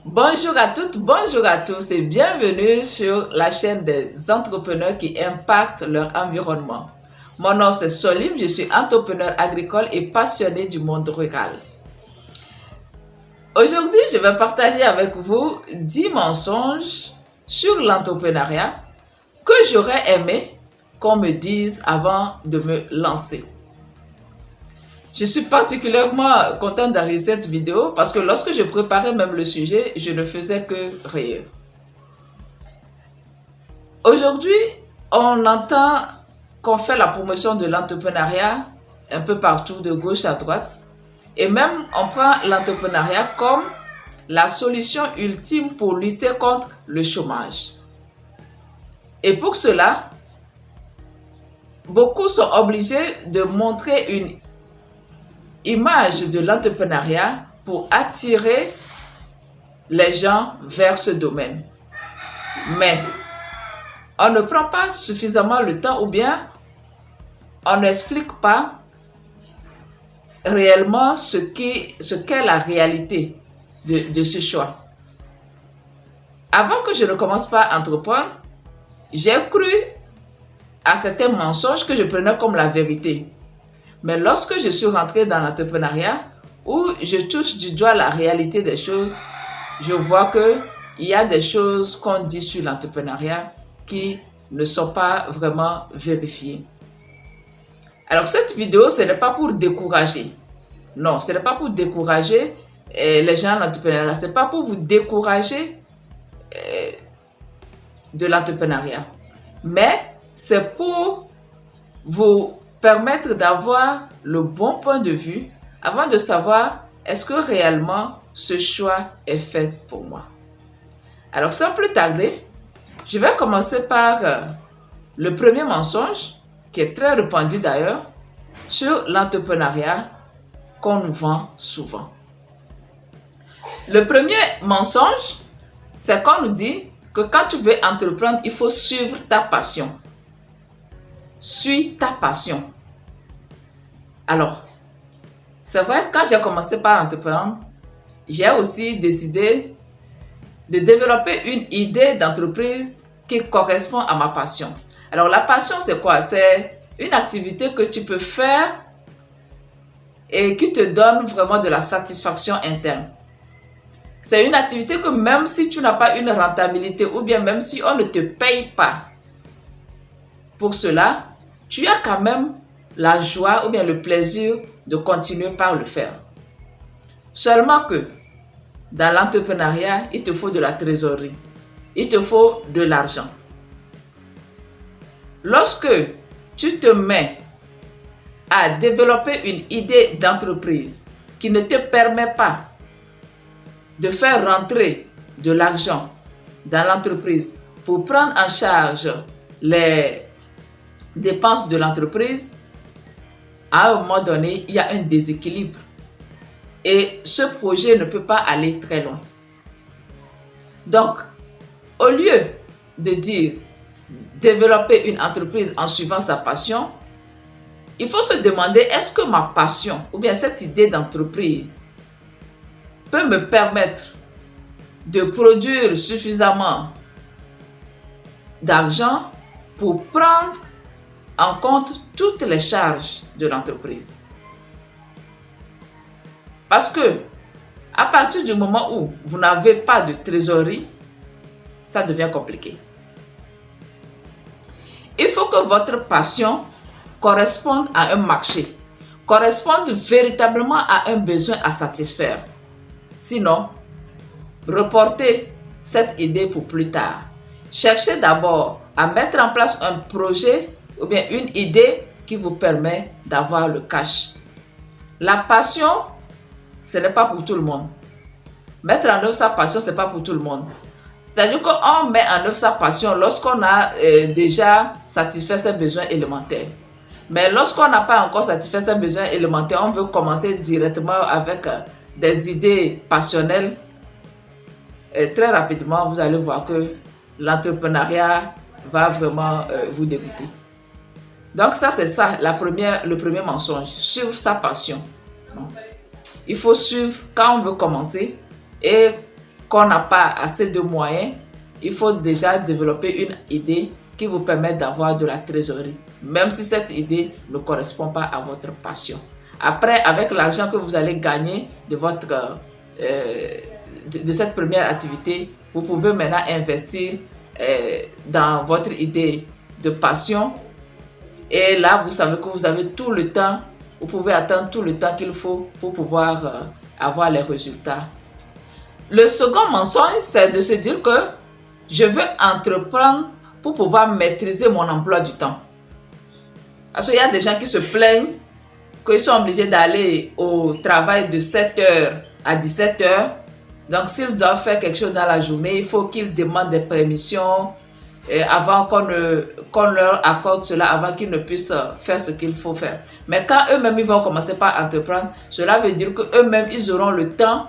Bonjour à toutes, bonjour à tous et bienvenue sur la chaîne des entrepreneurs qui impactent leur environnement. Mon nom c'est Solim, je suis entrepreneur agricole et passionné du monde rural. Aujourd'hui, je vais partager avec vous 10 mensonges sur l'entrepreneuriat que j'aurais aimé qu'on me dise avant de me lancer. Je suis particulièrement contente d'enregistrer cette vidéo parce que lorsque je préparais même le sujet, je ne faisais que rire. Aujourd'hui, on entend qu'on fait la promotion de l'entrepreneuriat un peu partout, de gauche à droite. Et même, on prend l'entrepreneuriat comme la solution ultime pour lutter contre le chômage. Et pour cela, beaucoup sont obligés de montrer une image de l'entrepreneuriat pour attirer les gens vers ce domaine. Mais on ne prend pas suffisamment le temps ou bien on n'explique pas réellement ce qu'est la réalité de ce choix. Avant que je ne commence par entreprendre, j'ai cru à certains mensonges que je prenais comme la vérité. Mais lorsque je suis rentrée dans l'entrepreneuriat, où je touche du doigt la réalité des choses, je vois qu'il y a des choses qu'on dit sur l'entrepreneuriat qui ne sont pas vraiment vérifiées. Alors cette vidéo, ce n'est pas pour décourager. Non, ce n'est pas pour décourager les gens de l'entrepreneuriat. Ce n'est pas pour vous décourager de l'entrepreneuriat. Mais c'est pour vous permettre d'avoir le bon point de vue avant de savoir est-ce que réellement ce choix est fait pour moi. Alors sans plus tarder, je vais commencer par le premier mensonge qui est très répandu d'ailleurs sur l'entrepreneuriat qu'on nous vend souvent. Le premier mensonge, c'est qu'on nous dit que quand tu veux entreprendre, il faut suivre ta passion. Suis ta passion. Alors, c'est vrai, quand j'ai commencé par entreprendre, j'ai aussi décidé de développer une idée d'entreprise qui correspond à ma passion. Alors, la passion, c'est quoi? C'est une activité que tu peux faire et qui te donne vraiment de la satisfaction interne. C'est une activité que même si tu n'as pas une rentabilité ou bien même si on ne te paye pas pour cela, tu as quand même la joie ou bien le plaisir de continuer par le faire. Seulement que dans l'entrepreneuriat, il te faut de la trésorerie. Il te faut de l'argent. Lorsque tu te mets à développer une idée d'entreprise qui ne te permet pas de faire rentrer de l'argent dans l'entreprise pour prendre en charge les dépenses de l'entreprise, à un moment donné, il y a un déséquilibre. Et ce projet ne peut pas aller très loin. Donc, au lieu de dire développer une entreprise en suivant sa passion, il faut se demander est-ce que ma passion ou bien cette idée d'entreprise peut me permettre de produire suffisamment d'argent pour prendre en compte toutes les charges de l'entreprise. Parce que à partir du moment où vous n'avez pas de trésorerie, ça devient compliqué. Il faut que votre passion corresponde à un marché, corresponde véritablement à un besoin à satisfaire. Sinon, reportez cette idée pour plus tard. Cherchez d'abord à mettre en place un projet ou bien une idée qui vous permet d'avoir le cash. La passion, ce n'est pas pour tout le monde. Mettre en œuvre sa passion, ce n'est pas pour tout le monde. C'est-à-dire qu'on met en œuvre sa passion lorsqu'on a déjà satisfait ses besoins élémentaires. Mais lorsqu'on n'a pas encore satisfait ses besoins élémentaires, on veut commencer directement avec des idées passionnelles. Et très rapidement, vous allez voir que l'entrepreneuriat va vraiment vous dégoûter. Donc ça, c'est ça, le premier mensonge, suivre sa passion. Non. Il faut suivre quand on veut commencer et qu'on n'a pas assez de moyens, il faut déjà développer une idée qui vous permet d'avoir de la trésorerie, même si cette idée ne correspond pas à votre passion. Après, avec l'argent que vous allez gagner de cette première activité, vous pouvez maintenant investir dans votre idée de passion. Et là, vous savez que vous avez tout le temps, vous pouvez attendre tout le temps qu'il faut pour pouvoir avoir les résultats. Le second mensonge, c'est de se dire que je veux entreprendre pour pouvoir maîtriser mon emploi du temps. Parce qu'il y a des gens qui se plaignent qu'ils sont obligés d'aller au travail de 7h à 17h. Donc, s'ils doivent faire quelque chose dans la journée, il faut qu'ils demandent des permissions avant qu'on leur accorde cela, avant qu'ils ne puissent faire ce qu'il faut faire. Mais quand eux-mêmes, ils vont commencer par entreprendre, cela veut dire qu'eux-mêmes, ils auront le temps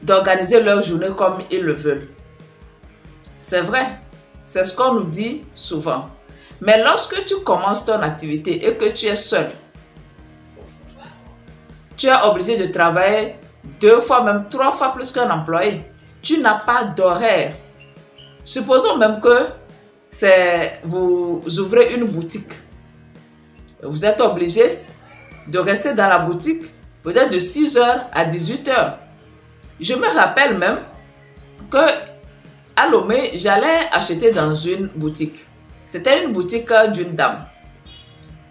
d'organiser leur journée comme ils le veulent. C'est vrai, c'est ce qu'on nous dit souvent. Mais lorsque tu commences ton activité et que tu es seul, tu es obligé de travailler 2 fois, même 3 fois plus qu'un employé. Tu n'as pas d'horaire. Supposons même que vous ouvrez une boutique. Vous êtes obligé de rester dans la boutique peut-être de 6h à 18h. Je me rappelle même que à Lomé, j'allais acheter dans une boutique. C'était une boutique d'une dame.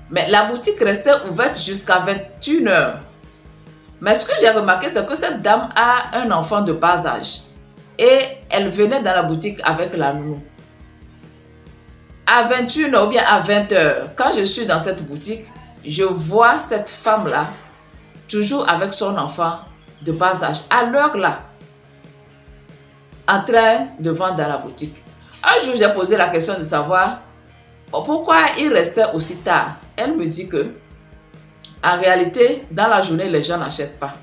Mais la boutique restait ouverte jusqu'à 21h. Mais ce que j'ai remarqué, c'est que cette dame a un enfant de bas âge. Et elle venait dans la boutique avec la nounou. À 21h ou bien à 20h, quand je suis dans cette boutique, je vois cette femme-là, toujours avec son enfant de bas âge, à l'heure là, en train de vendre dans la boutique. Un jour, j'ai posé la question de savoir pourquoi il restait aussi tard. Elle me dit que, en réalité, dans la journée, les gens n'achètent pas.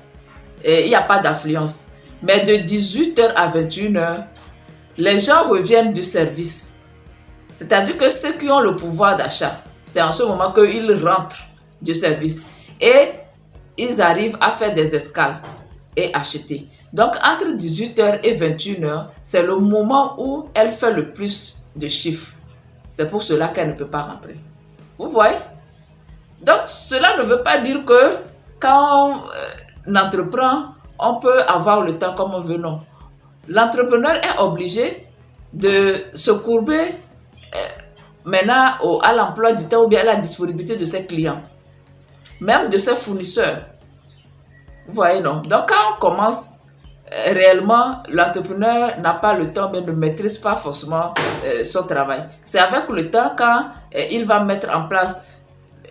Et il n'y a pas d'affluence. Mais de 18h à 21h, les gens reviennent du service. C'est-à-dire que ceux qui ont le pouvoir d'achat, c'est en ce moment qu'ils rentrent du service. Et ils arrivent à faire des escales et acheter. Donc, entre 18h et 21h, c'est le moment où elle fait le plus de chiffres. C'est pour cela qu'elle ne peut pas rentrer. Vous voyez? Donc, cela ne veut pas dire que quand on entreprend, on peut avoir le temps comme on veut, non. L'entrepreneur est obligé de se courber maintenant à l'emploi du temps ou bien à la disponibilité de ses clients, même de ses fournisseurs. Vous voyez, non? Donc, quand on commence, réellement, l'entrepreneur n'a pas le temps, mais ne maîtrise pas forcément son travail. C'est avec le temps, quand il va mettre en place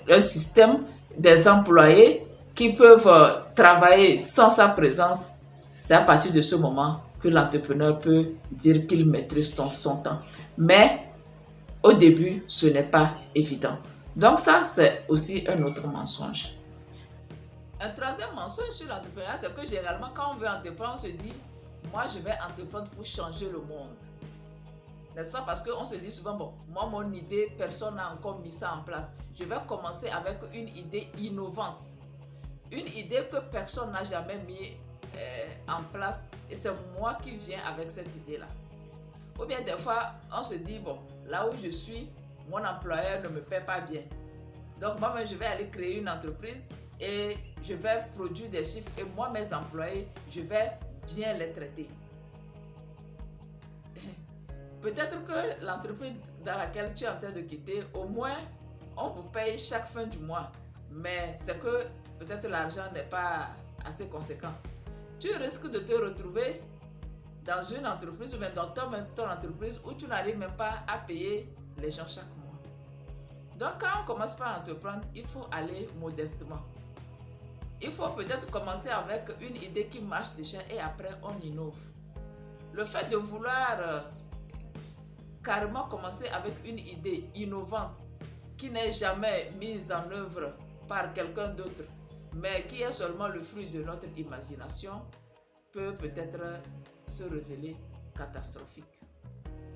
un système des employés qui peuvent travailler sans sa présence, c'est à partir de ce moment que l'entrepreneur peut dire qu'il maîtrise son temps. Mais au début, ce n'est pas évident. Donc ça, c'est aussi un autre mensonge. Un troisième mensonge sur l'entrepreneuriat, c'est que généralement, quand on veut entreprendre, on se dit « Moi, je vais entreprendre pour changer le monde. » N'est-ce pas? Parce qu'on se dit souvent, bon, moi, mon idée, personne n'a encore mis ça en place. Je vais commencer avec une idée innovante. Une idée que personne n'a jamais mis en place. Et c'est moi qui viens avec cette idée-là. Ou bien des fois, on se dit, bon, là où je suis, mon employeur ne me paie pas bien. Donc, moi-même, je vais aller créer une entreprise et je vais produire des chiffres. Et moi, mes employés, je vais bien les traiter. Peut-être que l'entreprise dans laquelle tu es en train de quitter, au moins, on vous paye chaque fin du mois. Mais c'est que peut-être l'argent n'est pas assez conséquent. Tu risques de te retrouver dans une entreprise ou bien dans ton entreprise où tu n'arrives même pas à payer les gens chaque mois. Donc, quand on commence par entreprendre, il faut aller modestement. Il faut peut-être commencer avec une idée qui marche déjà et après on innove. Le fait de vouloir carrément commencer avec une idée innovante qui n'est jamais mise en œuvre par quelqu'un d'autre, mais qui est seulement le fruit de notre imagination, peut peut-être se révéler catastrophique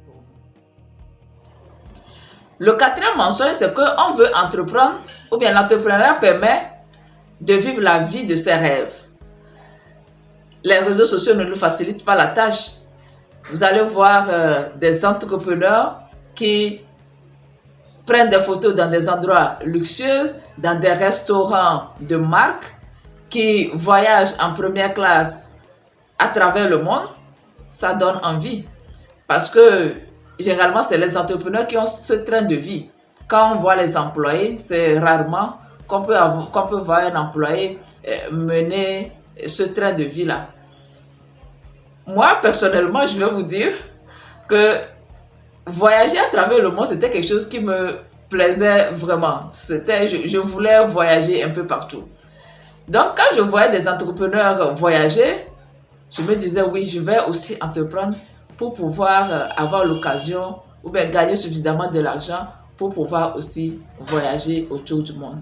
pour nous. Le quatrième mensonge, c'est qu'on veut entreprendre, ou bien l'entrepreneuriat permet de vivre la vie de ses rêves. les réseaux sociaux ne nous facilitent pas la tâche. Vous allez voir des entrepreneurs qui prennent des photos dans des endroits luxueux, dans des restaurants de marque, qui voyagent en première classe à travers le monde. Ça donne envie. Parce que généralement, c'est les entrepreneurs qui ont ce train de vie. Quand on voit les employés, c'est rarement qu'on peut voir un employé mener ce train de vie-là. Moi, personnellement, je vais vous dire que voyager à travers le monde, c'était quelque chose qui me plaisait vraiment. Je voulais voyager un peu partout. Donc, quand je voyais des entrepreneurs voyager, je me disais, oui, je vais aussi entreprendre pour pouvoir avoir l'occasion ou bien gagner suffisamment de l'argent pour pouvoir aussi voyager autour du monde.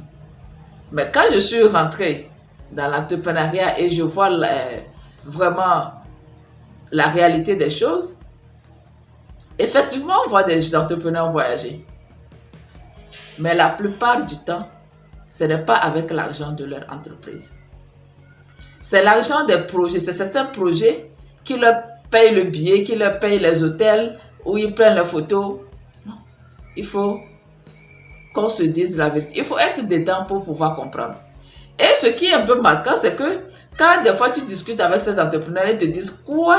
Mais quand je suis rentrée dans l'entrepreneuriat et je vois vraiment la réalité des choses, effectivement, on voit des entrepreneurs voyager. Mais la plupart du temps, ce n'est pas avec l'argent de leur entreprise. C'est l'argent des projets, c'est certains projets qui leur payent le billet, qui leur payent les hôtels, où ils prennent les photos. Non, il faut qu'on se dise la vérité. Il faut être dedans pour pouvoir comprendre. Et ce qui est un peu marquant, c'est que quand des fois tu discutes avec ces entrepreneurs, ils te disent quoi?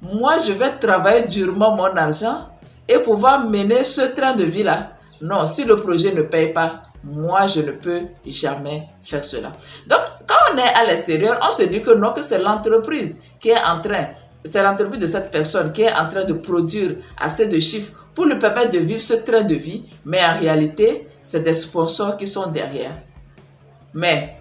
Moi, je vais travailler durement mon argent et pouvoir mener ce train de vie-là. Non, si le projet ne paye pas, moi, je ne peux jamais faire cela. Donc, quand on est à l'extérieur, on se dit que non, que c'est l'entreprise qui est en train, c'est l'entreprise de cette personne qui est en train de produire assez de chiffres pour lui permettre de vivre ce train de vie. Mais en réalité, c'est des sponsors qui sont derrière. Mais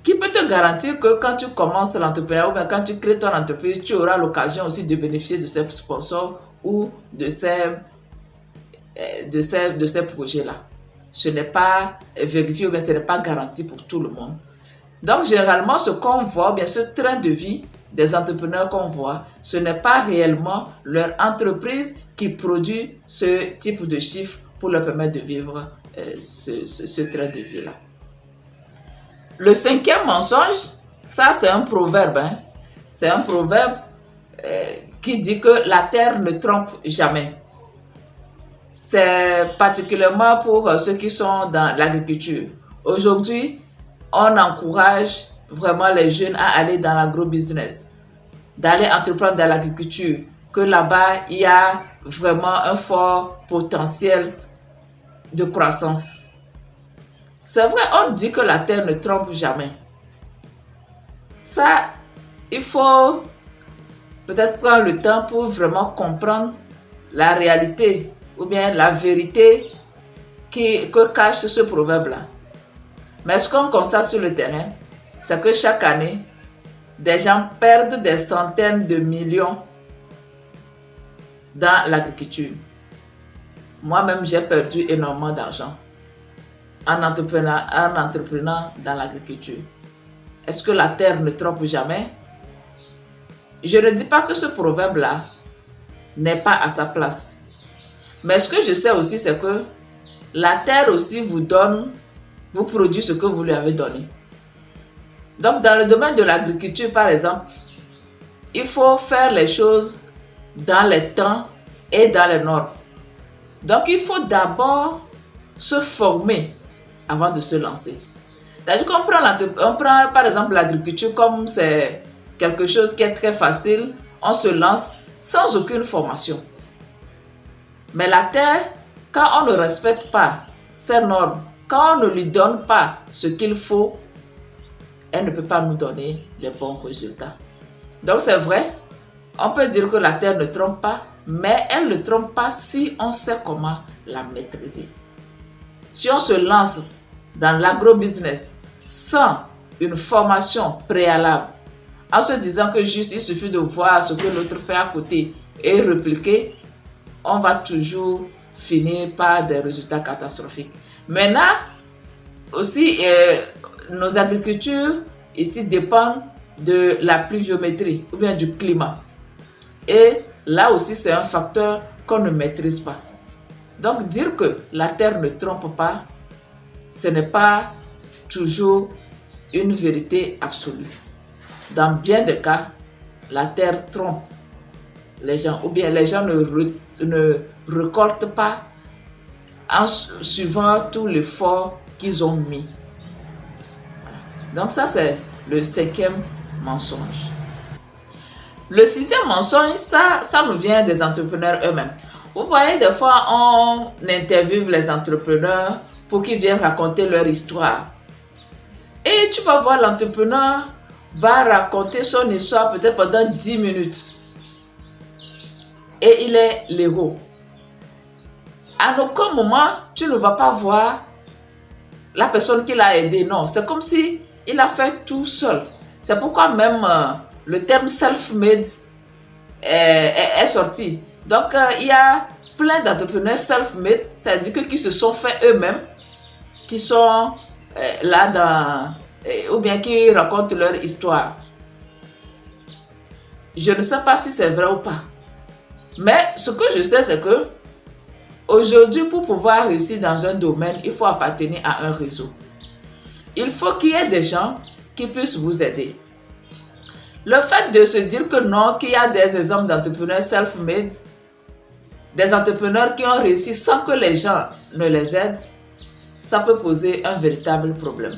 qui peut te garantir que quand tu commences l'entrepreneuriat ou bien quand tu crées ton entreprise, tu auras l'occasion aussi de bénéficier de ces sponsors ou de ces projets-là. Ce n'est pas vérifié ou bien ce n'est pas garanti pour tout le monde. Donc, généralement, ce qu'on voit, bien ce train de vie des entrepreneurs qu'on voit, ce n'est pas réellement leur entreprise qui produit ce type de chiffres pour leur permettre de vivre ce train de vie-là. Le cinquième mensonge, ça c'est un proverbe. C'est un proverbe qui dit que la terre ne trompe jamais. C'est particulièrement pour ceux qui sont dans l'agriculture. Aujourd'hui, on encourage vraiment les jeunes à aller dans l'agro-business, d'aller entreprendre dans l'agriculture, que là-bas, il y a vraiment un fort potentiel de croissance. C'est vrai, on dit que la terre ne trompe jamais. Ça, il faut peut-être prendre le temps pour vraiment comprendre la réalité ou bien la vérité que cache ce proverbe-là. Mais ce qu'on constate sur le terrain, c'est que chaque année, des gens perdent des centaines de millions dans l'agriculture. Moi-même, j'ai perdu énormément d'argent en entreprenant dans l'agriculture. Est-ce que la terre ne trompe jamais? Je ne dis pas que ce proverbe-là n'est pas à sa place. Mais ce que je sais aussi, c'est que la terre aussi vous produit ce que vous lui avez donné. Donc, dans le domaine de l'agriculture, par exemple, il faut faire les choses dans les temps et dans les normes. Donc, il faut d'abord se former avant de se lancer. C'est-à-dire qu'on prend par exemple l'agriculture comme c'est quelque chose qui est très facile, on se lance sans aucune formation. Mais la terre, quand on ne respecte pas ces normes, quand on ne lui donne pas ce qu'il faut, elle ne peut pas nous donner les bons résultats. Donc c'est vrai, on peut dire que la terre ne trompe pas, mais elle ne trompe pas si on sait comment la maîtriser. Si on se lance dans l'agro-business sans une formation préalable, en se disant que juste il suffit de voir ce que l'autre fait à côté et répliquer, on va toujours finir par des résultats catastrophiques. Maintenant, aussi, nos agricultures ici dépendent de la pluviométrie ou bien du climat. Et là aussi, c'est un facteur qu'on ne maîtrise pas. Donc, dire que la terre ne trompe pas, ce n'est pas toujours une vérité absolue. Dans bien des cas, la terre trompe les gens, ou bien les gens ne récoltent pas en suivant tout l'effort qu'ils ont mis. Donc ça, c'est le 5e mensonge. Le 6e mensonge, ça nous vient des entrepreneurs eux-mêmes. Vous voyez, des fois, on interviewe les entrepreneurs pour qu'ils viennent raconter leur histoire. Et tu vas voir, l'entrepreneur va raconter son histoire peut-être pendant 10 minutes. Et il est l'héros. À aucun moment, tu ne vas pas voir la personne qui l'a aidé. Non, c'est comme si il a fait tout seul. C'est pourquoi même le terme self-made est sorti. Donc, il y a plein d'entrepreneurs self-made, c'est-à-dire qui se sont fait eux-mêmes, qui sont là ou bien qui racontent leur histoire. Je ne sais pas si c'est vrai ou pas. Mais ce que je sais, c'est que aujourd'hui, pour pouvoir réussir dans un domaine, il faut appartenir à un réseau. Il faut qu'il y ait des gens qui puissent vous aider. Le fait de se dire que non, qu'il y a des exemples d'entrepreneurs self-made, des entrepreneurs qui ont réussi sans que les gens ne les aident, ça peut poser un véritable problème.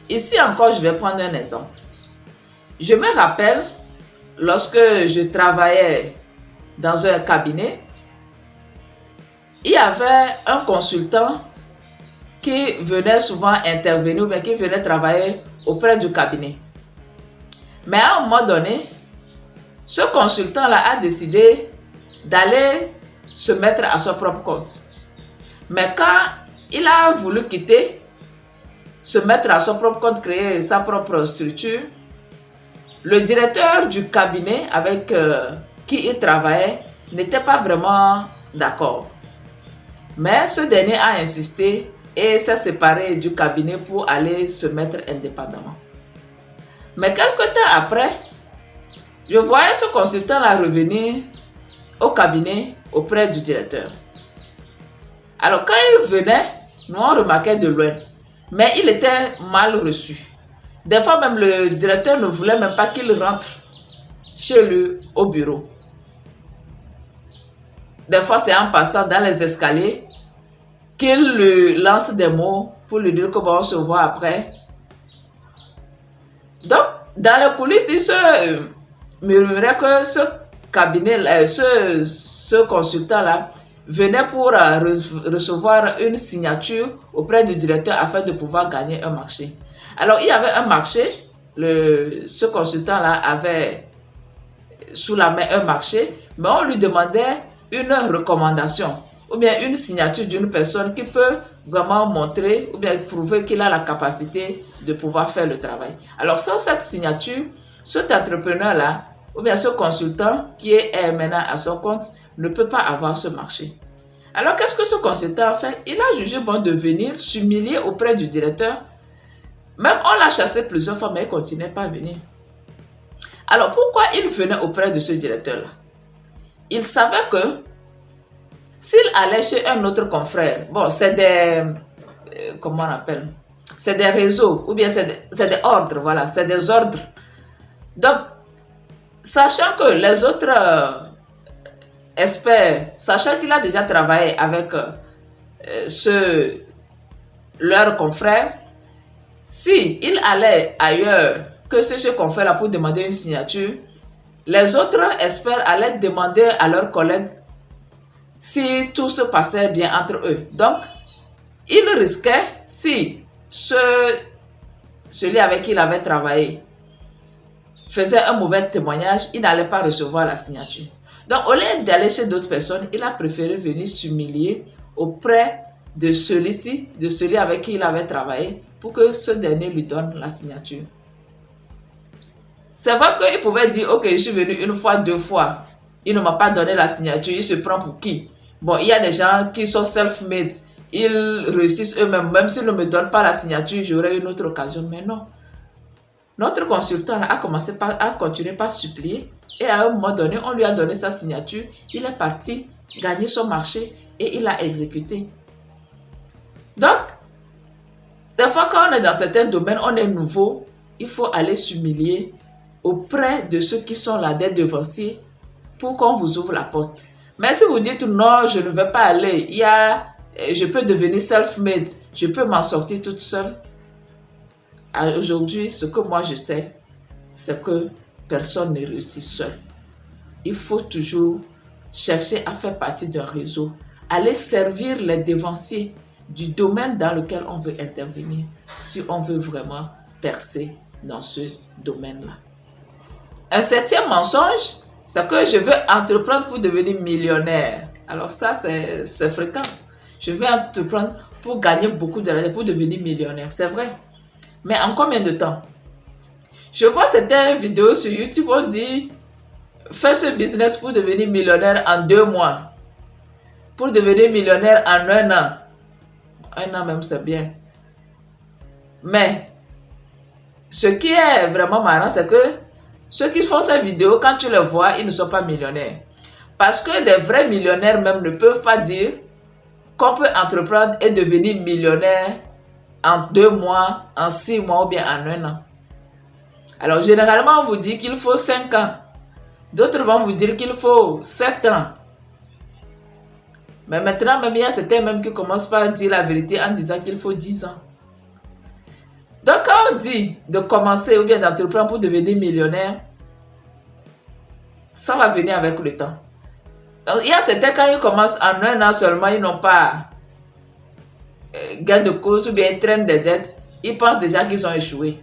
Ici encore, je vais prendre un exemple. Je me rappelle, lorsque je travaillais dans un cabinet, il y avait un consultant qui venait souvent intervenir, mais qui venait travailler auprès du cabinet. Mais à un moment donné, ce consultant-là a décidé d'aller se mettre à son propre compte. Mais quand il a voulu quitter, se mettre à son propre compte, créer sa propre structure, le directeur du cabinet avec qui il travaillait n'était pas vraiment d'accord. Mais ce dernier a insisté et s'est séparé du cabinet pour aller se mettre indépendamment. Mais quelque temps après, je voyais ce consultant-là revenir au cabinet auprès du directeur. Alors quand il venait, nous on remarquait de loin, mais il était mal reçu. Des fois même le directeur ne voulait même pas qu'il rentre chez lui au bureau. Des fois c'est en passant dans les escaliers qu'il lui lance des mots pour lui dire qu'on va se voir après. Donc dans les coulisses, il se murmurait que ce cabinet, ce consultant-là venait pour recevoir une signature auprès du directeur afin de pouvoir gagner un marché. Alors, il y avait un marché, ce consultant-là avait sous la main un marché, mais on lui demandait une recommandation ou bien une signature d'une personne qui peut vraiment montrer ou bien prouver qu'il a la capacité de pouvoir faire le travail. Alors, sans cette signature, cet entrepreneur-là ou bien ce consultant qui est maintenant à son compte ne peut pas avoir ce marché. Alors, qu'est-ce que ce consultant a fait? Il a jugé bon de venir s'humilier auprès du directeur. Même on l'a chassé plusieurs fois, mais il ne continuait pas à venir. Alors, pourquoi il venait auprès de ce directeur-là? Il savait que s'il allait chez un autre confrère, bon, c'est des... comment on appelle? C'est des réseaux, ou bien c'est des ordres, voilà, c'est des ordres. Donc, sachant que les autres experts, sachant qu'il a déjà travaillé avec leur confrère, si il allait ailleurs que ce confrère-là pour demander une signature, les autres experts allaient demander à leurs collègues si tout se passait bien entre eux. Donc, il risquait, si celui avec qui il avait travaillé faisait un mauvais témoignage, il n'allait pas recevoir la signature. Donc, au lieu d'aller chez d'autres personnes, il a préféré venir s'humilier auprès de celui-ci, de celui avec qui il avait travaillé, pour que ce dernier lui donne la signature. C'est vrai qu'il pouvait dire, ok, je suis venu une fois, 2 fois, il ne m'a pas donné la signature, il se prend pour qui? Bon, il y a des gens qui sont self-made, ils réussissent eux-mêmes, même s'ils ne me donnent pas la signature, j'aurai une autre occasion, mais non. Notre consultant a continué par supplier et à un moment donné, on lui a donné sa signature, il est parti gagner son marché et il a exécuté. Donc, des fois quand on est dans certains domaines, on est nouveau, il faut aller s'humilier auprès de ceux qui sont là, des devanciers, pour qu'on vous ouvre la porte. Mais si vous dites non, je ne vais pas aller, je peux devenir self-made, je peux m'en sortir toute seule. Aujourd'hui, ce que moi je sais, c'est que personne ne réussit seul. Il faut toujours chercher à faire partie d'un réseau, aller servir les devanciers du domaine dans lequel on veut intervenir, si on veut vraiment percer dans ce domaine-là. Un septième mensonge, c'est que je veux entreprendre pour devenir millionnaire. Alors ça, c'est fréquent. Je veux entreprendre pour gagner beaucoup d'argent, pour devenir millionnaire. C'est vrai. Mais en combien de temps? Je vois certaines vidéos sur YouTube, on dit, fais ce business pour devenir millionnaire en 2 mois. Pour devenir millionnaire en 1 an. 1 an même, c'est bien. Mais, ce qui est vraiment marrant, c'est que ceux qui font ces vidéos, quand tu les vois, ils ne sont pas millionnaires. Parce que des vrais millionnaires même ne peuvent pas dire qu'on peut entreprendre et devenir millionnaire en 2 mois, en 6 mois ou bien en 1 an. Alors, généralement, on vous dit qu'il faut 5 ans. D'autres vont vous dire qu'il faut 7 ans. Mais maintenant, même il y a certains même qui commencent par dire la vérité en disant qu'il faut 10 ans. Donc, quand on dit de commencer ou bien d'entreprendre pour devenir millionnaire, ça va venir avec le temps. Donc, il y a certains, quand ils commencent en 1 an seulement, ils n'ont pas gain de cause ou bien ils traînent des dettes. Ils pensent déjà qu'ils ont échoué.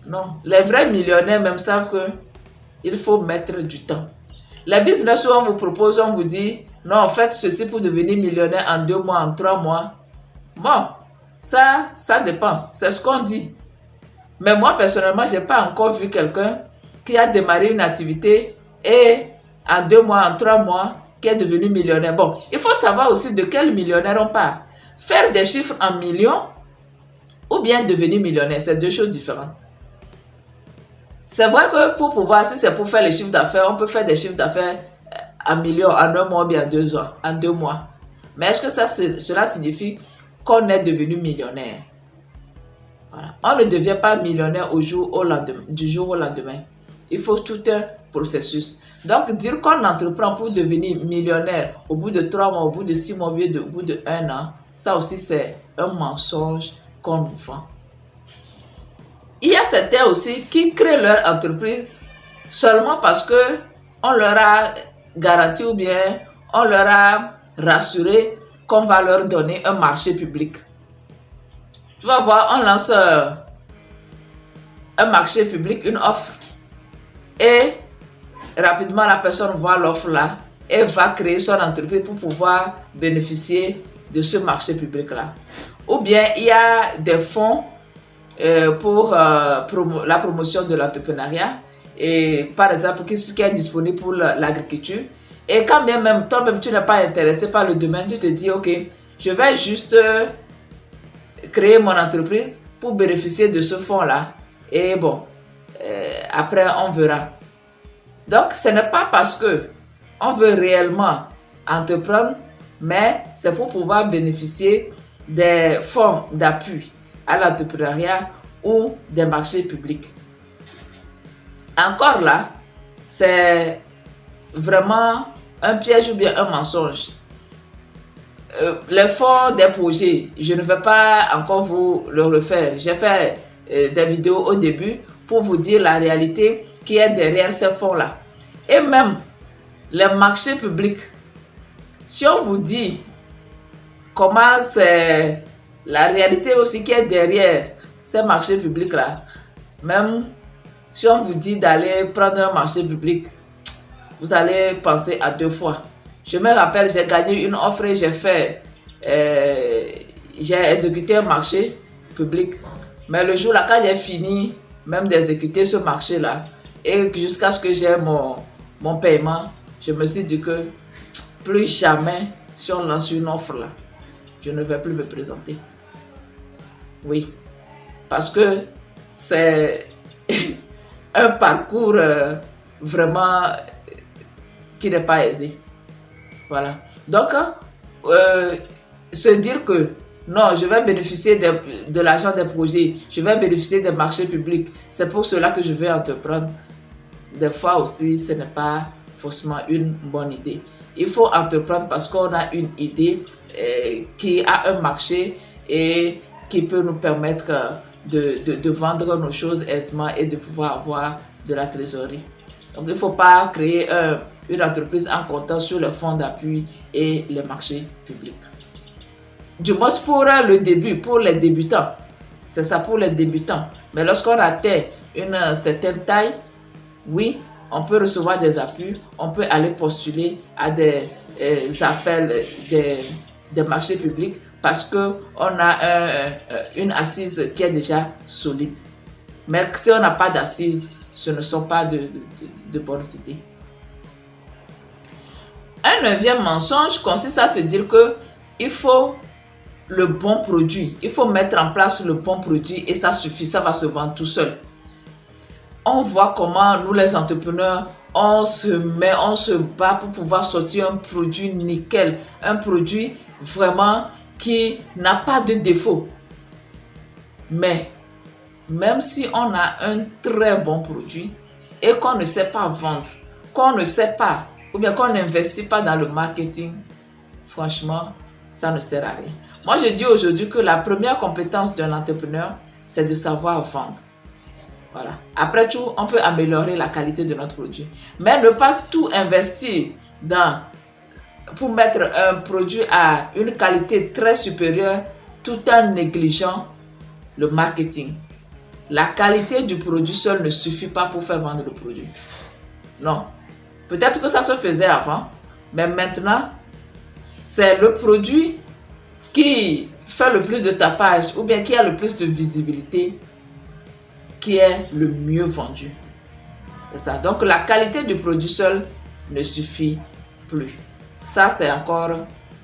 Non, les vrais millionnaires même savent qu'il faut mettre du temps. Les business où on vous propose, on vous dit, non, faites ceci pour devenir millionnaire en 2 mois, en 3 mois. Bon, ça dépend. C'est ce qu'on dit. Mais moi, personnellement, je n'ai pas encore vu quelqu'un qui a démarré une activité et en 2 mois, en 3 mois, qui est devenu millionnaire. Bon, il faut savoir aussi de quel millionnaire on parle. Faire des chiffres en millions ou bien devenir millionnaire, c'est 2 choses différentes. C'est vrai que pour pouvoir, si c'est pour faire les chiffres d'affaires, on peut faire des chiffres d'affaires en millions en 1 mois ou bien en 2 mois. Mais est-ce que cela signifie qu'on est devenu millionnaire? Voilà. On ne devient pas millionnaire du jour au lendemain. Il faut tout un processus. Donc, dire qu'on entreprend pour devenir millionnaire au bout de 3 mois, au bout de 6 mois, au bout de 1 an, ça aussi c'est un mensonge qu'on nous vend. Il y a certains aussi qui créent leur entreprise seulement parce que on leur a garanti ou bien on leur a rassuré qu'on va leur donner un marché public. Tu vas voir, on lance un marché public, une offre, et rapidement la personne voit l'offre là et va créer son entreprise pour pouvoir bénéficier de ce marché public là. Ou bien il y a des fonds pour la promotion de l'entrepreneuriat, et par exemple qui est disponible pour l'agriculture, et quand bien même toi-même tu n'es pas intéressé par le domaine, tu te dis ok, je vais juste créer mon entreprise pour bénéficier de ce fonds là, et bon, après on verra. Donc ce n'est pas parce que on veut réellement entreprendre, mais c'est pour pouvoir bénéficier des fonds d'appui à l'entrepreneuriat ou des marchés publics. Encore là, c'est vraiment un piège ou bien un mensonge. Les fonds des projets, je ne vais pas encore vous le refaire. J'ai fait des vidéos au début pour vous dire la réalité qui est derrière ces fonds-là. Et même les marchés publics, si on vous dit comment c'est la réalité aussi qui est derrière ces marchés publics-là, même si on vous dit d'aller prendre un marché public, vous allez penser à 2 fois. Je me rappelle, j'ai gagné une offre et j'ai exécuté un marché public. Mais le jour-là, quand j'ai fini même d'exécuter ce marché-là, et jusqu'à ce que j'ai mon paiement, je me suis dit que plus jamais, si on lance une offre là, je ne vais plus me présenter. Oui, parce que c'est un parcours vraiment qui n'est pas aisé. Voilà. Donc, se dire que non, je vais bénéficier de l'argent des projets, je vais bénéficier des marchés publics, c'est pour cela que je vais entreprendre. des fois aussi, ce n'est pas forcément une bonne idée. Il faut entreprendre parce qu'on a une idée qui a un marché et qui peut nous permettre de vendre nos choses aisément et de pouvoir avoir de la trésorerie. Donc, il ne faut pas créer une entreprise en comptant sur les fonds d'appui et les marchés publics. Du moins pour le début, pour les débutants. C'est ça pour les débutants. Mais lorsqu'on atteint une certaine taille, oui, on peut recevoir des appuis, on peut aller postuler à des appels des marchés publics parce qu'on a une assise qui est déjà solide. Mais si on n'a pas d'assise, ce ne sont pas de bonnes idées. Un 9e mensonge consiste à se dire qu'il faut le bon produit. Il faut mettre en place le bon produit et ça suffit, ça va se vendre tout seul. On voit comment nous les entrepreneurs, on se bat pour pouvoir sortir un produit nickel, un produit vraiment qui n'a pas de défaut. Mais même si on a un très bon produit et qu'on ne sait pas vendre, qu'on ne sait pas, ou bien qu'on n'investit pas dans le marketing, franchement, ça ne sert à rien. Moi, je dis aujourd'hui que la première compétence d'un entrepreneur, c'est de savoir vendre. Voilà. Après tout, on peut améliorer la qualité de notre produit. Mais ne pas tout investir pour mettre un produit à une qualité très supérieure tout en négligeant le marketing. La qualité du produit seul ne suffit pas pour faire vendre le produit. Non. Peut-être que ça se faisait avant, mais maintenant, c'est le produit qui fait le plus de tapage ou bien qui a le plus de visibilité qui est le mieux vendu. C'est ça. Donc, la qualité du produit seul ne suffit plus. Ça, c'est encore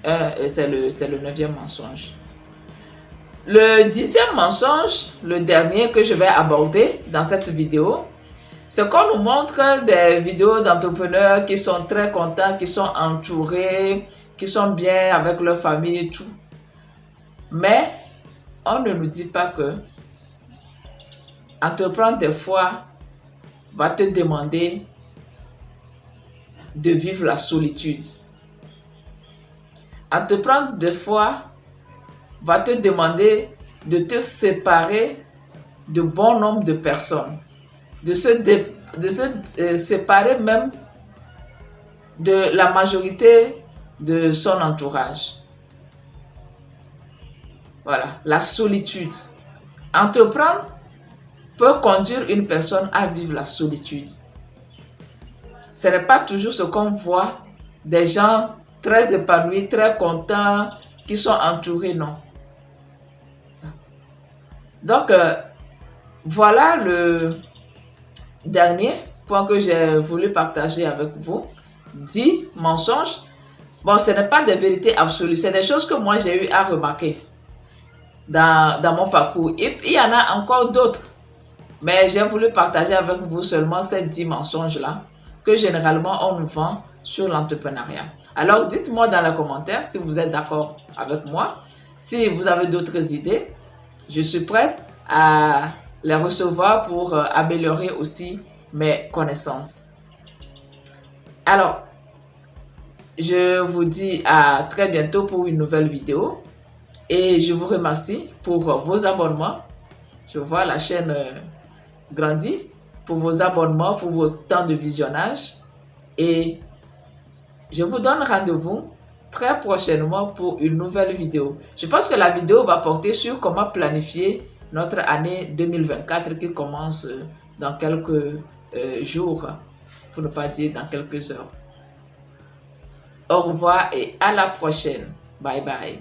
c'est le 9e mensonge. Le 10e mensonge, le dernier que je vais aborder dans cette vidéo, c'est qu'on nous montre des vidéos d'entrepreneurs qui sont très contents, qui sont entourés, qui sont bien avec leur famille et tout. Mais on ne nous dit pas que entreprendre des fois va te demander de vivre la solitude. Entreprendre des fois va te demander de te séparer de bon nombre de personnes, de se séparer même de la majorité de son entourage. Voilà, la solitude. Entreprendre peut conduire une personne à vivre la solitude. Ce n'est pas toujours ce qu'on voit, des gens très épanouis, très contents, qui sont entourés, non. Donc, voilà le dernier point que j'ai voulu partager avec vous. 10 mensonges. Bon, ce n'est pas des vérités absolues, c'est des choses que moi j'ai eu à remarquer dans mon parcours. Et il y en a encore d'autres. Mais j'ai voulu partager avec vous seulement ces 10 mensonges-là que généralement on nous vend sur l'entrepreneuriat. Alors, dites-moi dans les commentaires si vous êtes d'accord avec moi. Si vous avez d'autres idées, je suis prête à les recevoir pour améliorer aussi mes connaissances. Alors, je vous dis à très bientôt pour une nouvelle vidéo. Et je vous remercie pour vos abonnements. Je vois la chaîne grandir, pour vos abonnements, pour vos temps de visionnage. Et je vous donne rendez-vous très prochainement pour une nouvelle vidéo. Je pense que la vidéo va porter sur comment planifier notre année 2024 qui commence dans quelques jours, pour ne pas dire dans quelques heures. Au revoir et à la prochaine. Bye bye.